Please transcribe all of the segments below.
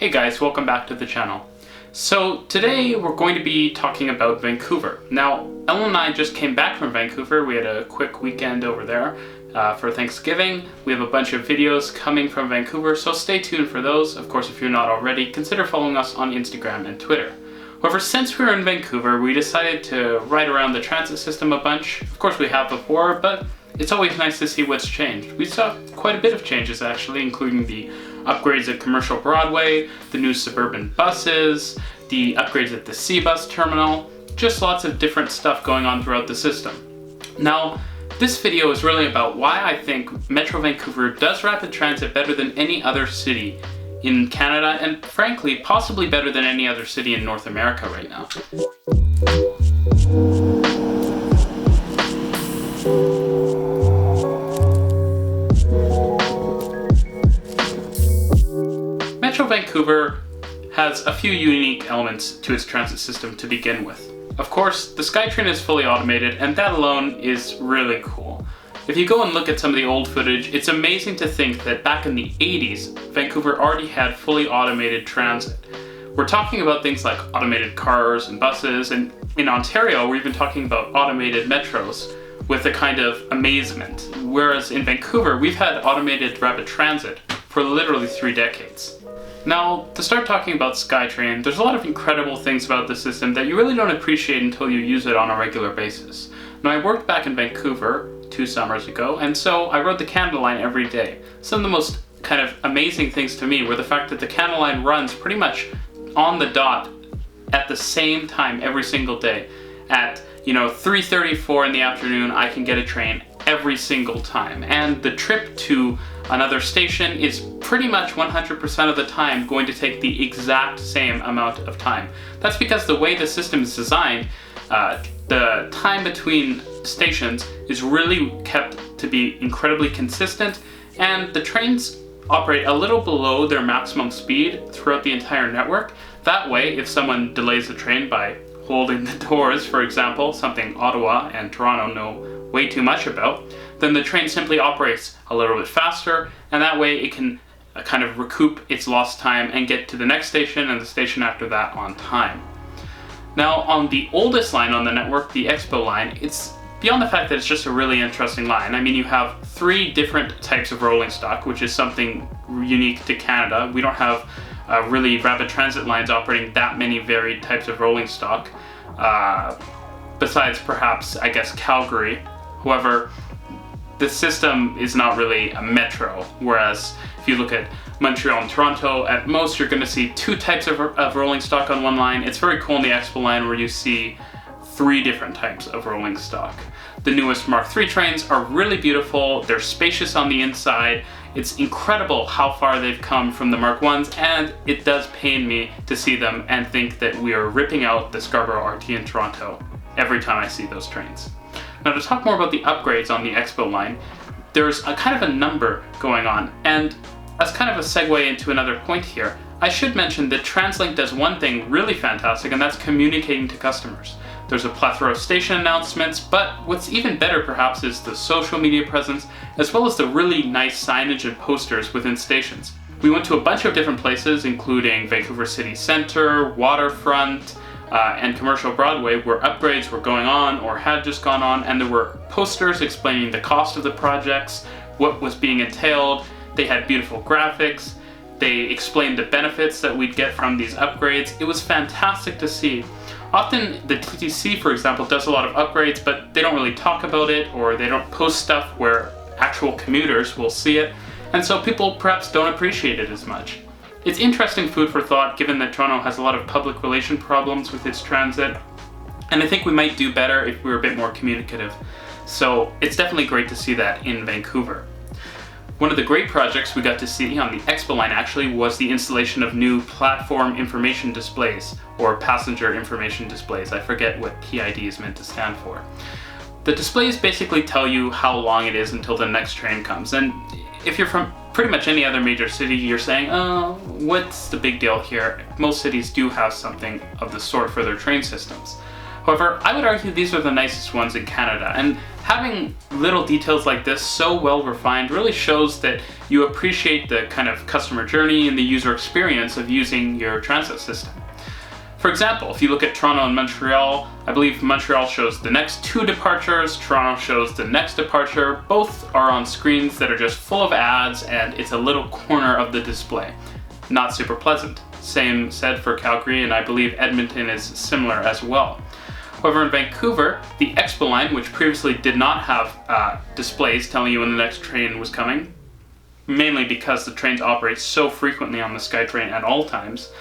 Hey guys, welcome back to the channel. So today we're going to be talking about Vancouver. Now, Ellen and I just came back from Vancouver. We had a quick weekend over there for Thanksgiving. We have a bunch of videos coming from Vancouver, so stay tuned for those. Of course, if you're not already, consider following us on Instagram and Twitter. However, since we were in Vancouver, we decided to ride around the transit system a bunch. Of course, we have before, but it's always nice to see what's changed. We saw quite a bit of changes actually, including the upgrades at Commercial Broadway, the new suburban buses, the upgrades at the C-Bus terminal, just lots of different stuff going on throughout the system. Now, this video is really about why I think Metro Vancouver does rapid transit better than any other city in Canada, and frankly, possibly better than any other city in North America right now. Metro Vancouver has a few unique elements to its transit system to begin with. Of course, the SkyTrain is fully automated, and that alone is really cool. If you go and look at some of the old footage, it's amazing to think that back in the 80s, Vancouver already had fully automated transit. We're talking about things like automated cars and buses, and in Ontario, we're even talking about automated metros with a kind of amazement. Whereas in Vancouver, we've had automated rapid transit for literally 3 decades. Now, to start talking about SkyTrain, there's a lot of incredible things about the system that you really don't appreciate until you use it on a regular basis. Now, I worked back in Vancouver 2 summers ago, and so I rode the Canada Line every day. Some of the most kind of amazing things to me were the fact that the Canada Line runs pretty much on the dot at the same time every single day. At 3:34 in the afternoon, I can get a train every single time, and the trip to another station is pretty much 100% of the time going to take the exact same amount of time. That's because the way the system is designed, the time between stations is really kept to be incredibly consistent, and the trains operate a little below their maximum speed throughout the entire network. That way, if someone delays the train by holding the doors, for example, something Ottawa and Toronto know way too much about, then the train simply operates a little bit faster, and that way it can kind of recoup its lost time and get to the next station and the station after that on time. Now, on the oldest line on the network, the Expo line, it's beyond the fact that it's just a really interesting line. I mean, you have 3 different types of rolling stock, which is something unique to Canada. We don't have really rapid transit lines operating that many varied types of rolling stock, besides perhaps, I guess, Calgary. However, the system is not really a metro, whereas if you look at Montreal and Toronto, at most you're going to see 2 types of rolling stock on one line. It's very cool in the Expo line where you see 3 different types of rolling stock. The newest Mark III trains are really beautiful, they're spacious on the inside. It's incredible how far they've come from the Mark I's, and it does pain me to see them and think that we are ripping out the Scarborough RT in Toronto every time I see those trains. Now, to talk more about the upgrades on the Expo line, there's a kind of a number going on, and as kind of a segue into another point here, I should mention that TransLink does one thing really fantastic, and that's communicating to customers. There's a plethora of station announcements, but what's even better perhaps is the social media presence, as well as the really nice signage and posters within stations. We went to a bunch of different places, including Vancouver City Centre, Waterfront, and Commercial Broadway, where upgrades were going on or had just gone on, and there were posters explaining the cost of the projects, what was being entailed. They had beautiful graphics. They explained the benefits that we'd get from these upgrades. It was fantastic to see. Often the TTC, for example, does a lot of upgrades, but they don't really talk about it, or they don't post stuff where actual commuters will see it, and so people perhaps don't appreciate it as much. It's interesting food for thought, given that Toronto has a lot of public relation problems with its transit, and I think we might do better if we were a bit more communicative. So it's definitely great to see that in Vancouver. One of the great projects we got to see on the Expo line actually was the installation of new platform information displays, or passenger information displays. I forget what PID is meant to stand for. The displays basically tell you how long it is until the next train comes, and if you're from pretty much any other major city, you're saying, oh, what's the big deal here? Most cities do have something of the sort for their train systems. However, I would argue these are the nicest ones in Canada, and having little details like this so well refined really shows that you appreciate the kind of customer journey and the user experience of using your transit system. For example, if you look at Toronto and Montreal, I believe Montreal shows the next 2 departures, Toronto shows the next departure. Both are on screens that are just full of ads, and it's a little corner of the display. Not super pleasant. Same said for Calgary, and I believe Edmonton is similar as well. However, in Vancouver, the Expo line, which previously did not have displays telling you when the next train was coming, mainly because the trains operate so frequently on the SkyTrain at all times,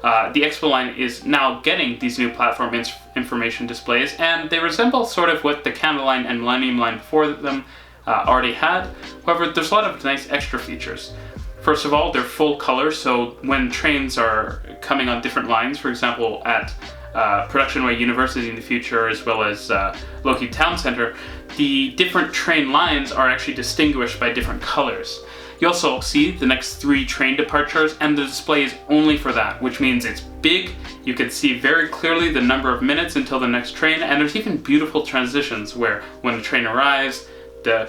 the Expo line is now getting these new platform information displays, and they resemble sort of what the Canada line and Millennium line before them already had. However, there's a lot of nice extra features. First of all, they're full color, so when trains are coming on different lines, for example at Production Way University in the future, as well as Loki Town Centre, the different train lines are actually distinguished by different colors. You also see the next 3 train departures, and the display is only for that, which means it's big. You can see very clearly the number of minutes until the next train, and there's even beautiful transitions where when the train arrives, the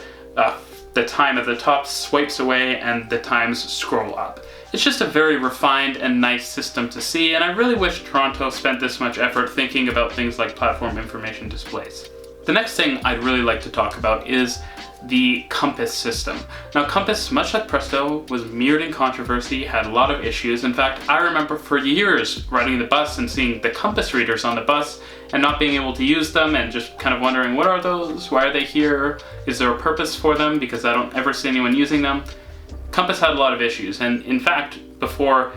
time at the top swipes away and the times scroll up. It's just a very refined and nice system to see, and I really wish Toronto spent this much effort thinking about things like platform information displays. The next thing I'd really like to talk about is the Compass system. Now, Compass, much like Presto, was mired in controversy, had a lot of issues. In fact, I remember for years riding the bus and seeing the Compass readers on the bus and not being able to use them and just kind of wondering, what are those? Why are they here? Is there a purpose for them? Because I don't ever see anyone using them. Compass had a lot of issues, and in fact, before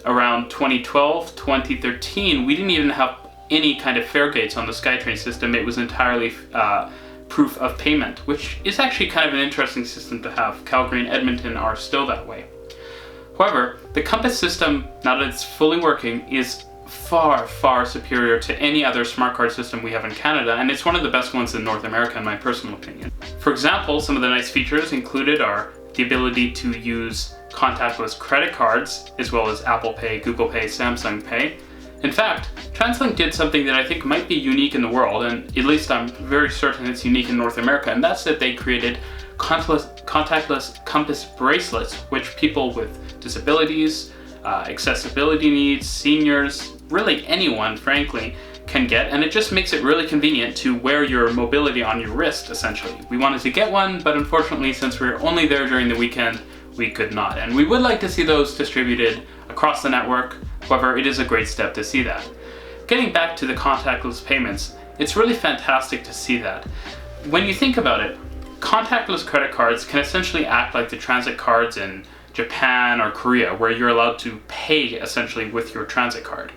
around 2012, 2013, we didn't even have any kind of fare gates on the SkyTrain system. It was entirely proof of payment, which is actually kind of an interesting system to have. Calgary and Edmonton are still that way. However, the Compass system, now that it's fully working, is far, far superior to any other smart card system we have in Canada, and it's one of the best ones in North America in my personal opinion. For example, some of the nice features included are the ability to use contactless credit cards, as well as Apple Pay, Google Pay, Samsung Pay. In fact, TransLink did something that I think might be unique in the world, and at least I'm very certain it's unique in North America, and that's that they created contactless Compass bracelets, which people with disabilities, accessibility needs, seniors, really anyone, frankly, can get, and it just makes it really convenient to wear your mobility on your wrist, essentially. We wanted to get one, but unfortunately, since we were only there during the weekend, we could not, and we would like to see those distributed across the network. However, it is a great step to see that. Getting back to the contactless payments, it's really fantastic to see that. When you think about it, contactless credit cards can essentially act like the transit cards in Japan or Korea, where you're allowed to pay essentially with your transit card.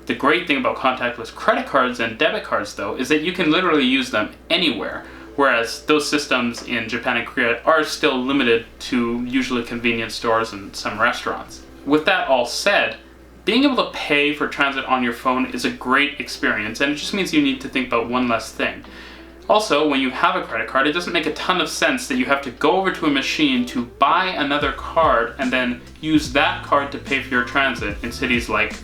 The great thing about contactless credit cards and debit cards, though, is that you can literally use them anywhere, whereas those systems in Japan and Korea are still limited to usually convenience stores and some restaurants. With that all said, being able to pay for transit on your phone is a great experience, and it just means you need to think about one less thing. Also, when you have a credit card, it doesn't make a ton of sense that you have to go over to a machine to buy another card and then use that card to pay for your transit in cities like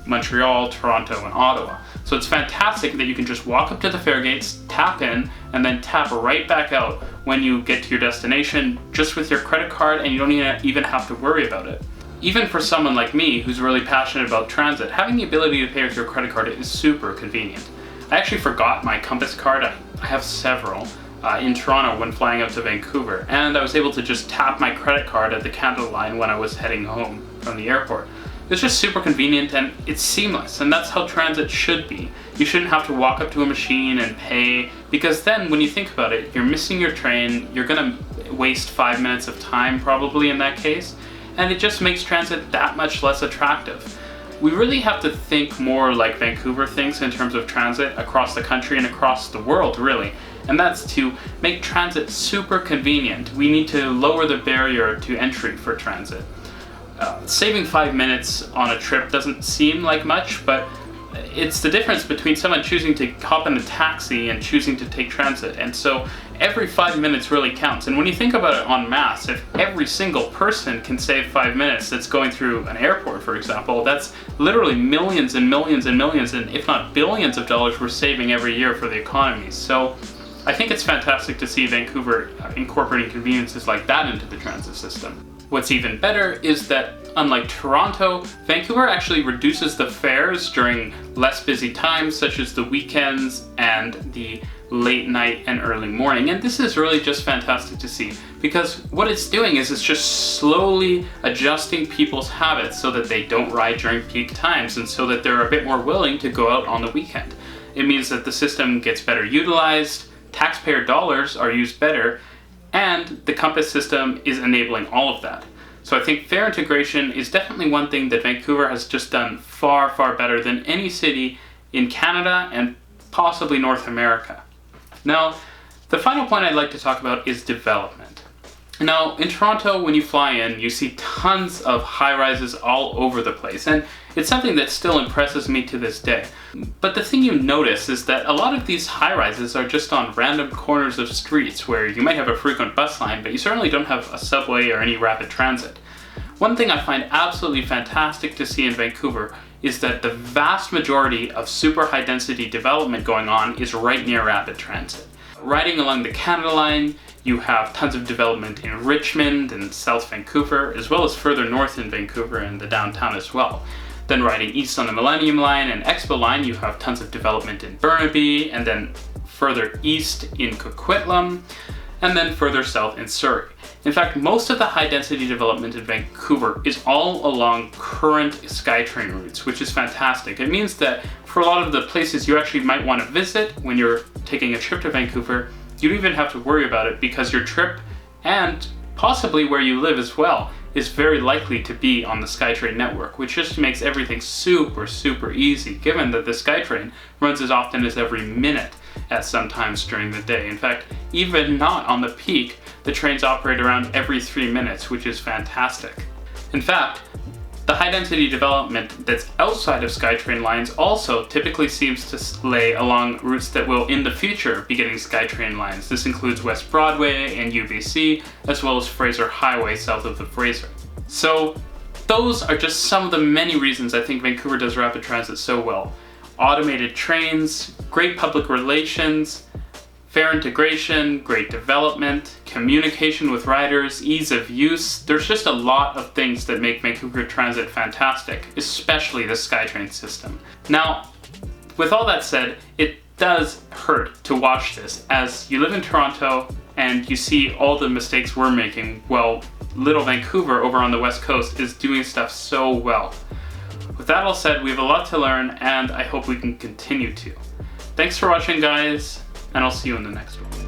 Montreal, Toronto, and Ottawa. So it's fantastic that you can just walk up to the fare gates, tap in, and then tap right back out when you get to your destination just with your credit card, and you don't even have to worry about it. Even for someone like me who's really passionate about transit, having the ability to pay with your credit card is super convenient. I actually forgot my Compass card. I have several in Toronto when flying out to Vancouver, and I was able to just tap my credit card at the Canada line when I was heading home from the airport. It's just super convenient and it's seamless, and that's how transit should be. You shouldn't have to walk up to a machine and pay, because then when you think about it, you're missing your train, you're gonna waste 5 minutes of time probably in that case, and it just makes transit that much less attractive. We really have to think more like Vancouver thinks in terms of transit across the country and across the world, really. And that's to make transit super convenient. We need to lower the barrier to entry for transit. Saving 5 minutes on a trip doesn't seem like much, but it's the difference between someone choosing to hop in a taxi and choosing to take transit. And so every 5 minutes really counts. And when you think about it en masse, if every single person can save 5 minutes that's going through an airport, for example, that's literally millions and millions and millions, and if not billions of dollars we're saving every year for the economy. So I think it's fantastic to see Vancouver incorporating conveniences like that into the transit system. What's even better is that, unlike Toronto, Vancouver actually reduces the fares during less busy times, such as the weekends and the late night and early morning. And this is really just fantastic to see, because what it's doing is it's just slowly adjusting people's habits so that they don't ride during peak times and so that they're a bit more willing to go out on the weekend. It means that the system gets better utilized, taxpayer dollars are used better, and the Compass system is enabling all of that. So I think fare integration is definitely one thing that Vancouver has just done far, far better than any city in Canada and possibly North America. Now, the final point I'd like to talk about is development. Now, in Toronto, when you fly in, you see tons of high-rises all over the place, and it's something that still impresses me to this day. But the thing you notice is that a lot of these high-rises are just on random corners of streets where you might have a frequent bus line, but you certainly don't have a subway or any rapid transit. One thing I find absolutely fantastic to see in Vancouver is that the vast majority of super high-density development going on is right near rapid transit. Riding along the Canada Line, you have tons of development in Richmond and South Vancouver, as well as further north in Vancouver and the downtown as well. Then riding east on the Millennium Line and Expo Line, you have tons of development in Burnaby, and then further east in Coquitlam, and then further south in Surrey. In fact, most of the high-density development in Vancouver is all along current SkyTrain routes, which is fantastic. It means that for a lot of the places you actually might want to visit when you're taking a trip to Vancouver, you don't even have to worry about it because your trip, and possibly where you live as well, is very likely to be on the SkyTrain network, which just makes everything super, super easy, given that the SkyTrain runs as often as every minute at some times during the day. In fact, even not on the peak, the trains operate around every 3 minutes, which is fantastic. In fact, the high-density development that's outside of SkyTrain lines also typically seems to lay along routes that will in the future be getting SkyTrain lines. This includes West Broadway and UBC, as well as Fraser Highway south of the Fraser. So those are just some of the many reasons I think Vancouver does rapid transit so well. Automated trains, great public relations, fare integration, great development, communication with riders, ease of use. There's just a lot of things that make Vancouver Transit fantastic, especially the SkyTrain system. Now, with all that said, it does hurt to watch this as you live in Toronto and you see all the mistakes we're making while little Vancouver over on the West Coast is doing stuff so well. With that all said, we have a lot to learn and I hope we can continue to. Thanks for watching, guys, and I'll see you in the next one.